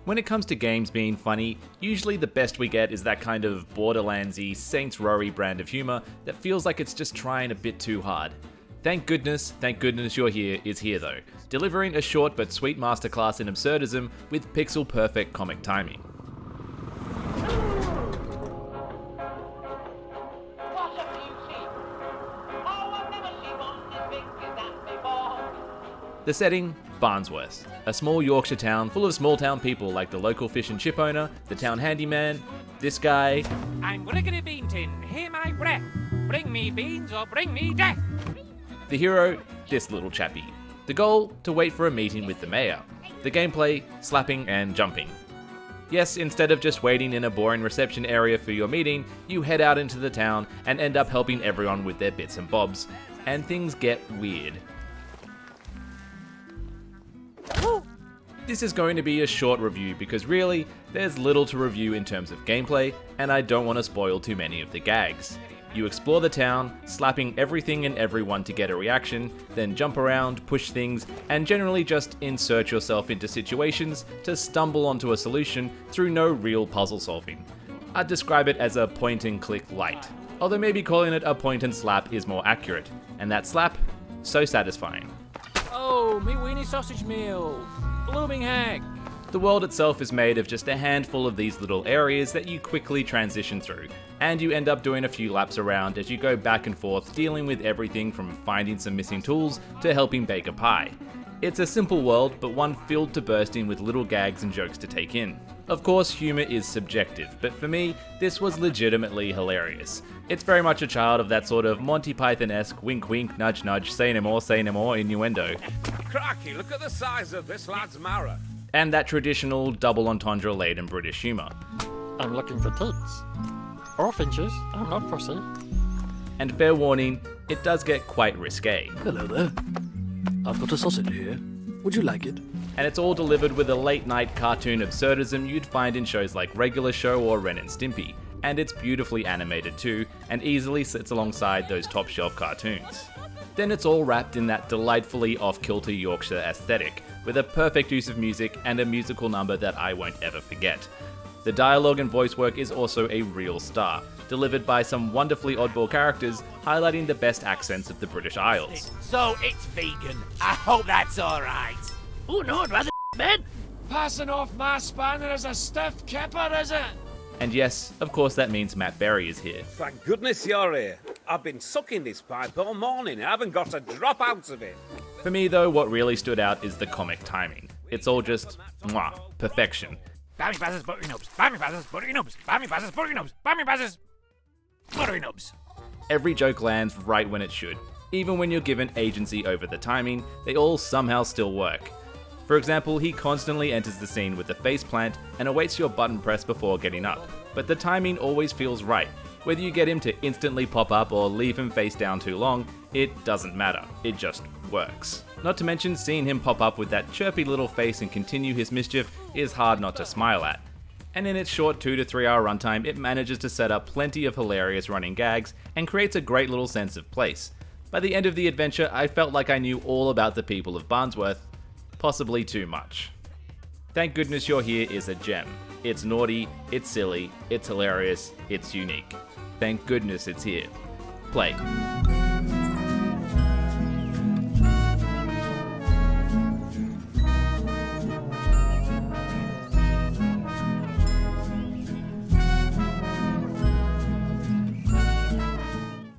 When it comes to games being funny, usually the best we get is that kind of Borderlands-y, Saints Row-y brand of humour that feels like it's just trying a bit too hard. Thank goodness You're Here is here though, delivering a short but sweet masterclass in absurdism with pixel-perfect comic timing. What a beauty! Oh, I've never seen one as big as that before. The setting, Barnsworth, a small Yorkshire town full of small town people like the local fish and chip owner, the town handyman, this guy, I'm Grigory Bean Tin, hear my breath. Bring me beans or bring me death. the hero, this little chappie. The goal, to wait for a meeting with the mayor. The gameplay, slapping and jumping. Yes, instead of just waiting in a boring reception area for your meeting, you head out into the town and end up helping everyone with their bits and bobs. And things get weird. This is going to be a short review because really, there's little to review in terms of gameplay, and I don't want to spoil too many of the gags. You explore the town, slapping everything and everyone to get a reaction, then jump around, push things, and generally just insert yourself into situations to stumble onto a solution through no real puzzle solving. I'd describe it as a point and click light, although maybe calling it a point and slap is more accurate, and that slap, so satisfying. Oh, me weenie sausage meal. Blooming heck. The world itself is made of just a handful of these little areas that you quickly transition through, and you end up doing a few laps around as you go back and forth dealing with everything from finding some missing tools to helping bake a pie. It's a simple world, but one filled to bursting with little gags and jokes to take in. Of course, humour is subjective, but for me, this was legitimately hilarious. It's very much a child of that sort of Monty Python-esque wink wink, nudge nudge, say no more innuendo. Cracky, look at the size of this lad's marrow. And that traditional double entendre laden British humour. I'm looking for kids. Or finches, I'm not fussy. And fair warning, it does get quite risque. Hello there. I've got a sausage here. Would you like it? And it's all delivered with a late night cartoon absurdism you'd find in shows like Regular Show or Ren and Stimpy. And it's beautifully animated too, and easily sits alongside those top shelf cartoons. Then it's all wrapped in that delightfully off-kilter Yorkshire aesthetic, with a perfect use of music and a musical number that I won't ever forget. The dialogue and voice work is also a real star, delivered by some wonderfully oddball characters highlighting the best accents of the British Isles. So it's vegan. I hope that's alright. Oh no, I'd rather man. Passing off my spanner as a stiff kipper, is it? And yes, of course that means Matt Berry is here. Thank goodness you're here. I've been sucking this pipe all morning and I haven't got a drop out of it. For me though, what really stood out is the comic timing. It's all just, mwah, perfection. Bammy passes buttery nubs, bammy passes buttery nubs, bammy passes buttery nubs, bammy passes buttery nubs. Every joke lands right when it should. Even when you're given agency over the timing, they all somehow still work. For example, he constantly enters the scene with a face plant and awaits your button press before getting up. But the timing always feels right. Whether you get him to instantly pop up or leave him face down too long, it doesn't matter. It just works. Not to mention, seeing him pop up with that chirpy little face and continue his mischief is hard not to smile at. And in its short 2 to 3 hour runtime, it manages to set up plenty of hilarious running gags and creates a great little sense of place. By the end of the adventure, I felt like I knew all about the people of Barnsworth, possibly too much. Thank Goodness You're Here is a gem. It's naughty, it's silly, it's hilarious, it's unique. Thank goodness it's here. Play.